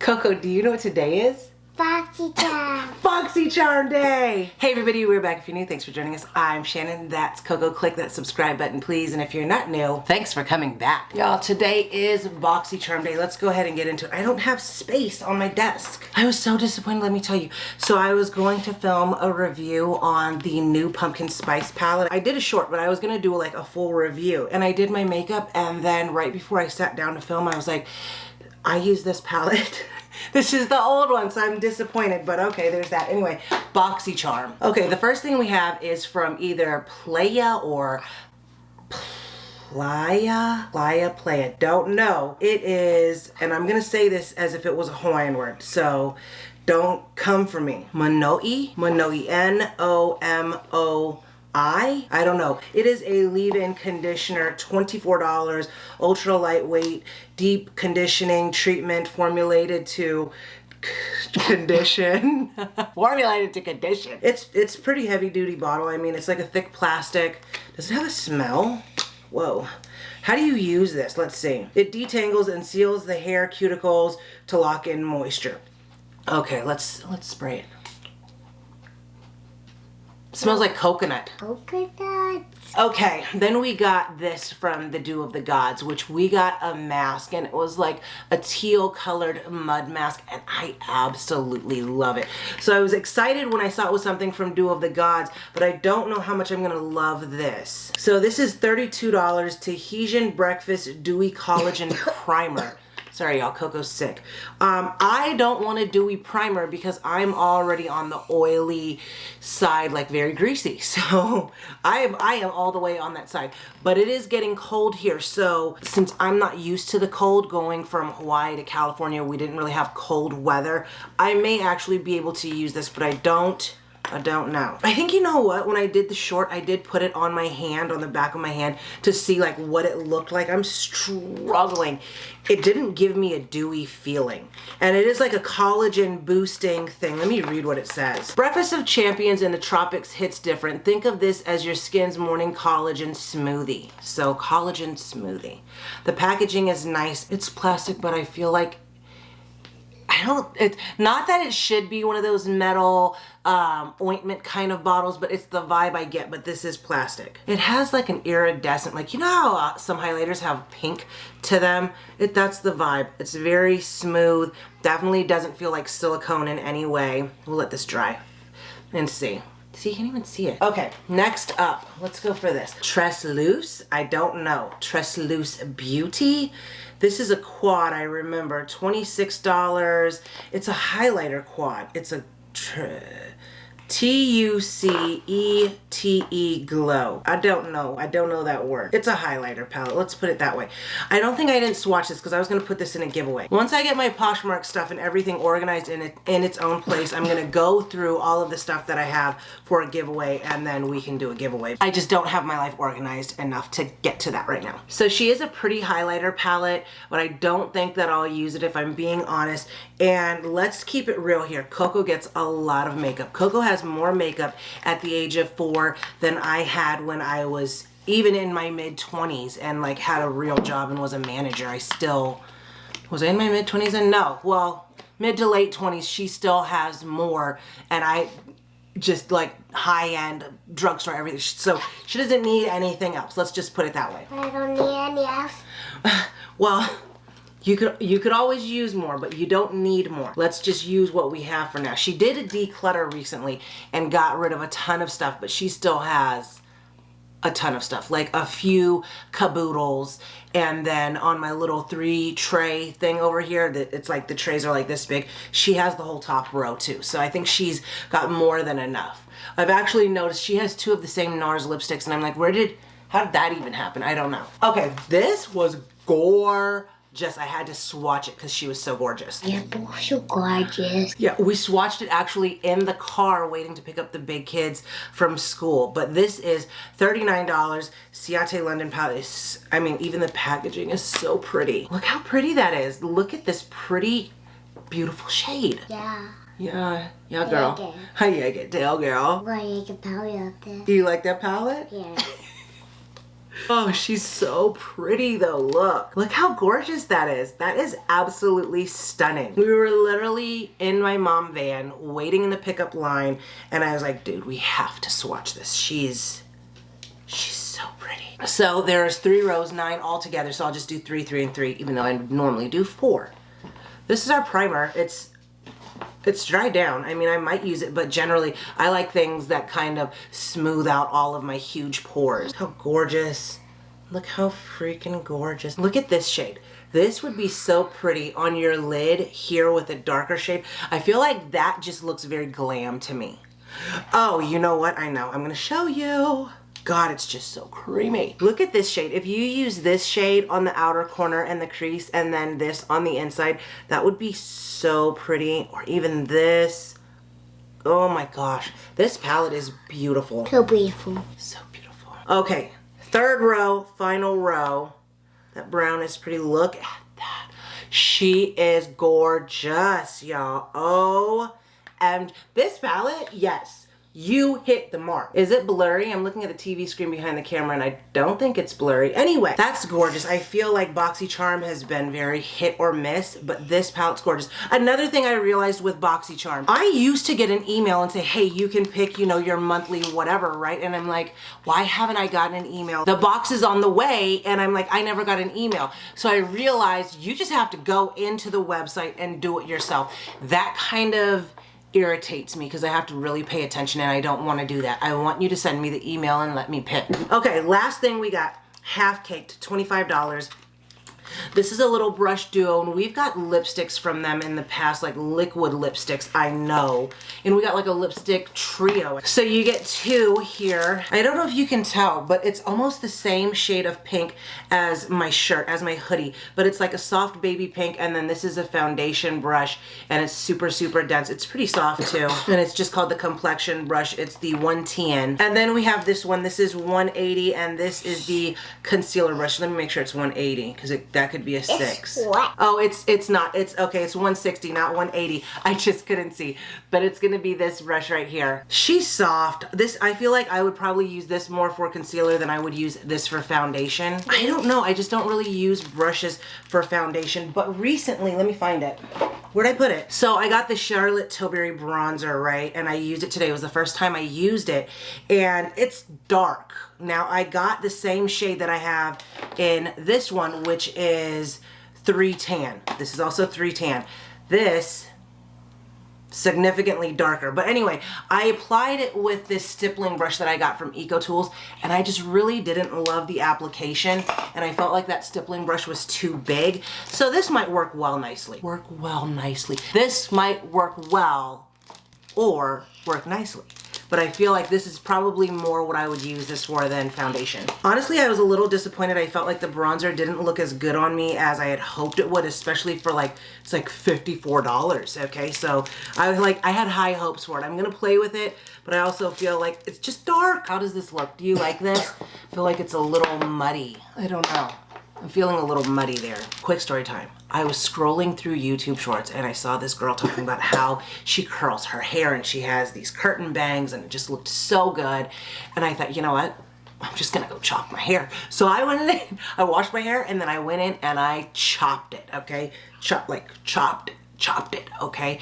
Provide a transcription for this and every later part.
Coco, do you know what today is? Boxycharm. Boxycharm Day! Hey everybody, we're back. If you're new, thanks for joining us. I'm Shannon, that's Coco. Click that subscribe button, please. And if you're not new, thanks for coming back. Y'all, today is Boxycharm Day. Let's go ahead and get into it. I don't have space on my desk. I was so disappointed, let me tell you. So I was going to film a review on the new pumpkin spice palette. I did a short, but I was gonna do like a full review. And I did my makeup, and then right before I sat down to film, I was like, I use this palette. This is the old one, so I'm disappointed, but okay, there's that. Anyway, Boxycharm. Okay, the first thing we have is from either Playa or Playa, don't know. It is, and I'm gonna say this as if it was a Hawaiian word, so don't come for me. Monoi, N-O-M-O-I. I don't know. It is a leave-in conditioner, $24, ultra lightweight, deep conditioning treatment formulated to condition. Formulated to condition. It's pretty heavy duty bottle. I mean, it's like a thick plastic. Does it have a smell? Whoa. How do you use this? Let's see. It detangles and seals the hair cuticles to lock in moisture. Okay, let's spray it. Smells like coconut. Coconut. Okay, then we got this from the Dew of the Gods, which we got a mask, and it was like a teal colored mud mask, and I absolutely love it. So I was excited when I saw it was something from Dew of the Gods, but I don't know how much I'm gonna love this. So this is $32, Tahitian Breakfast Dewy Collagen Primer. Sorry, y'all, Coco's sick. I don't want a dewy primer because I'm already on the oily side, like very greasy. So I am all the way on that side. But it is getting cold here. So since I'm not used to the cold, going from Hawaii to California, we didn't really have cold weather. I may actually be able to use this, but I don't know. I think, you know what, when I did the short, I did put it on my hand, on the back of my hand, to see like what it looked like. I'm struggling. It didn't give me a dewy feeling. And it is like a collagen boosting thing. Let me read what it says. Breakfast of Champions in the tropics hits different. Think of this as your skin's morning collagen smoothie. So collagen smoothie. The packaging is nice. It's plastic, but I feel like it's not that it should be one of those metal ointment kind of bottles, but it's the vibe I get. But this is plastic. It has like an iridescent, like, you know how some highlighters have pink to them? That's the vibe. It's very smooth. Definitely doesn't feel like silicone in any way. We'll let this dry and see. See, you can't even see it. Okay, next up, let's go for this. Tresloose, I don't know. Tresloose Beauty. This is a quad, I remember, $26. It's a highlighter quad. It's a T-U-C-E-T-E Glow. I don't know that word. It's a highlighter palette, let's put it that way. I don't think I didn't swatch this because I was gonna put this in a giveaway. Once I get my Poshmark stuff and everything organized in its own place, I'm gonna go through all of the stuff that I have for a giveaway, and then we can do a giveaway. I just don't have my life organized enough to get to that right now. So she is a pretty highlighter palette, but I don't think that I'll use it if I'm being honest. And let's keep it real here. Coco gets a lot of makeup. Coco has more makeup at the age of 4 than I had when I was even in my mid-20s and like had a real job and was a manager. Was I in my mid-20s? And no, well, mid to late 20s, she still has more, and I just like high-end drugstore everything. So she doesn't need anything else. Let's just put it that way. I don't need any else. Well, you could always use more, but you don't need more. Let's just use what we have for now. She did a declutter recently and got rid of a ton of stuff, but she still has a ton of stuff, like a few caboodles, and then on my little 3 tray thing over here, that it's like the trays are like this big, she has the whole top row too. So I think she's got more than enough. I've actually noticed she has 2 of the same NARS lipsticks, and I'm like, how did that even happen? I don't know. Okay, this was gorgeous. I had to swatch it because she was so gorgeous. You're so gorgeous. Yeah, we swatched it actually in the car waiting to pick up the big kids from school. But this is $39, Ciate London palette. I mean, even the packaging is so pretty. Look how pretty that is. Look at this pretty, beautiful shade. Yeah. Yeah, girl. I like it, tail girl. Well, you can palette up there. Do you like that palette? Yeah. Oh, she's so pretty though. Look how gorgeous that is. That is absolutely stunning. We were literally in my mom van waiting in the pickup line, and I was like, dude, we have to swatch this. She's so pretty. So there's 3 rows, 9 altogether. So I'll just do 3, 3, and 3, even though I normally do 4. This is our primer. It's dried down. I mean, I might use it, but generally I like things that kind of smooth out all of my huge pores. How gorgeous. Look how freaking gorgeous. Look at this shade. This would be so pretty on your lid here with a darker shade. I feel like that just looks very glam to me. Oh, you know what? I know. I'm gonna show you. God, it's just so creamy. Look at this shade. If you use this shade on the outer corner and the crease and then this on the inside, that would be so pretty. Or even this. Oh my gosh. This palette is beautiful. So beautiful. So beautiful. Okay, 3rd row, final row. That brown is pretty. Look at that. She is gorgeous, y'all. Oh, and this palette, yes. You hit the mark. Is it blurry? I'm looking at the TV screen behind the camera and I don't think it's blurry. Anyway, that's gorgeous. I feel like Boxycharm has been very hit or miss, but this palette's gorgeous. Another thing I realized with Boxycharm, I used to get an email and say, hey, you can pick, you know, your monthly whatever, right? And I'm like, why haven't I gotten an email? The box is on the way, and I'm like, I never got an email. So I realized you just have to go into the website and do it yourself. That kind of irritates me because I have to really pay attention, and I don't want to do that. I want you to send me the email and let me pick. Okay, last thing we got, half caked, $25. This is a little brush duo, and we've got lipsticks from them in the past, like liquid lipsticks, I know. And we got like a lipstick trio. So you get 2 here. I don't know if you can tell, but it's almost the same shade of pink as my shirt, as my hoodie. But it's like a soft baby pink, and then this is a foundation brush, and it's super, super dense. It's pretty soft too. And it's just called the complexion brush. It's the 110. And then we have this one. This is 180, and this is the concealer brush. Let me make sure it's 180, because that could be a 6. What? Oh, it's not. It's okay. It's 160, not 180. I just couldn't see. But it's gonna be this brush right here. She's soft. This, I feel like I would probably use this more for concealer than I would use this for foundation. I don't know. I just don't really use brushes for foundation. But recently, let me find it. Where'd I put it? So I got the Charlotte Tilbury bronzer, right? And I used it today. It was the first time I used it. And it's dark. Now I got the same shade that I have in this one, which is 310. This is also 310. This, significantly darker. But anyway, I applied it with this stippling brush that I got from EcoTools, and I just really didn't love the application, and I felt like that stippling brush was too big. So this might work well nicely. This might work well or work nicely. But I feel like this is probably more what I would use this for than foundation. Honestly, I was a little disappointed. I felt like the bronzer didn't look as good on me as I had hoped it would, especially for like, it's like $54, okay? So I was like, I had high hopes for it. I'm gonna play with it, but I also feel like it's just dark. How does this look? Do you like this? I feel like it's a little muddy. I don't know. I'm feeling a little muddy there. Quick story time. I was scrolling through YouTube shorts and I saw this girl talking about how she curls her hair and she has these curtain bangs and it just looked so good. And I thought, you know what? I'm just gonna go chop my hair. So I went in, I washed my hair, and then I went in and I chopped it, okay? Chopped it, okay?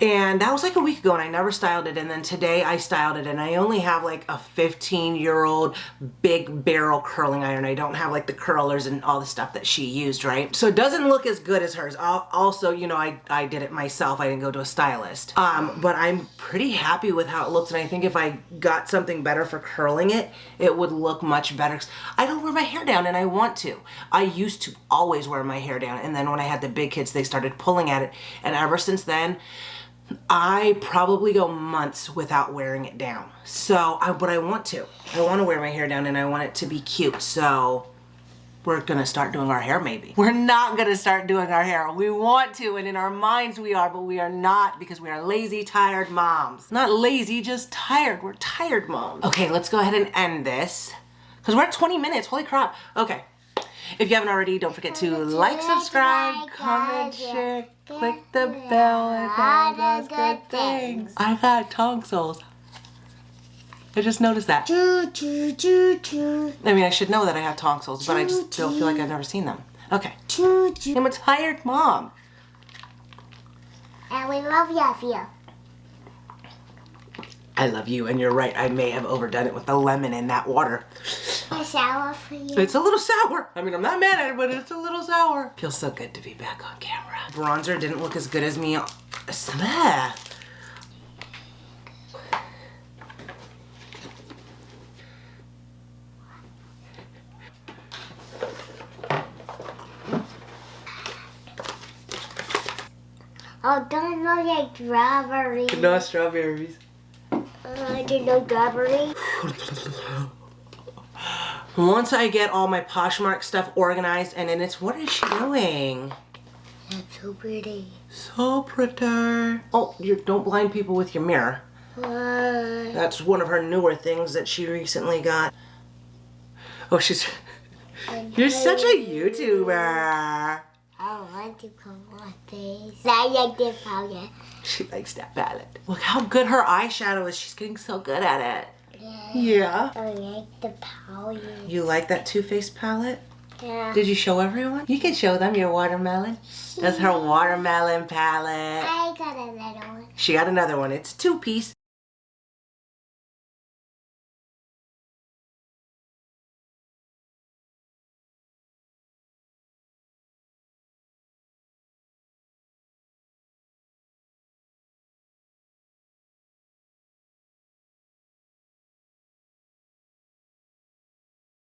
And that was like a week ago and I never styled it, and then today I styled it, and I only have like a 15-year-old big barrel curling iron. I don't have like the curlers and all the stuff that she used, right? So it doesn't look as good as hers. Also, you know, I did it myself. I didn't go to a stylist. But I'm pretty happy with how it looks, and I think if I got something better for curling it, it would look much better. I don't wear my hair down and I want to. I used to always wear my hair down, and then when I had the big kids, they started pulling at it. And ever since then, I probably go months without wearing it down. So, but I want to. I want to wear my hair down and I want it to be cute. So, we're gonna start doing our hair maybe. We're not gonna start doing our hair. We want to, and in our minds we are, but we are not, because we are lazy, tired moms. Not lazy, just tired. We're tired moms. Okay, let's go ahead and end this, because we're at 20 minutes. Holy crap. Okay. If you haven't already, don't forget to like, subscribe, comment, share, click the bell, and all those good things. I got tonsils. I just noticed that. Choo, choo, choo, choo. I mean, I should know that I have tonsils, but I just still feel like I've never seen them. Okay. Choo, choo. I'm a tired mom. And we love you. I love you, and you're right. I may have overdone it with the lemon in that water. A shower for you. It's a little sour. I mean, I'm not mad at it, but it's a little sour. Feels so good to be back on camera. Bronzer didn't look as good as me. Smell. Oh, don't look like strawberry. No strawberries. I didn't know strawberry. Once I get all my Poshmark stuff organized and in its, what is she doing? That's so pretty. So pretty. Oh, don't blind people with your mirror. What? That's one of her newer things that she recently got. Oh, you're such a YouTuber. I want to come on this. I like this palette. She likes that palette. Look how good her eyeshadow is. She's getting so good at it. Yeah. Yeah. I like the palette. You like that Too Faced palette? Yeah. Did you show everyone? You can show them your watermelon. That's her watermelon palette. I got another one. She got another one. It's a 2-piece.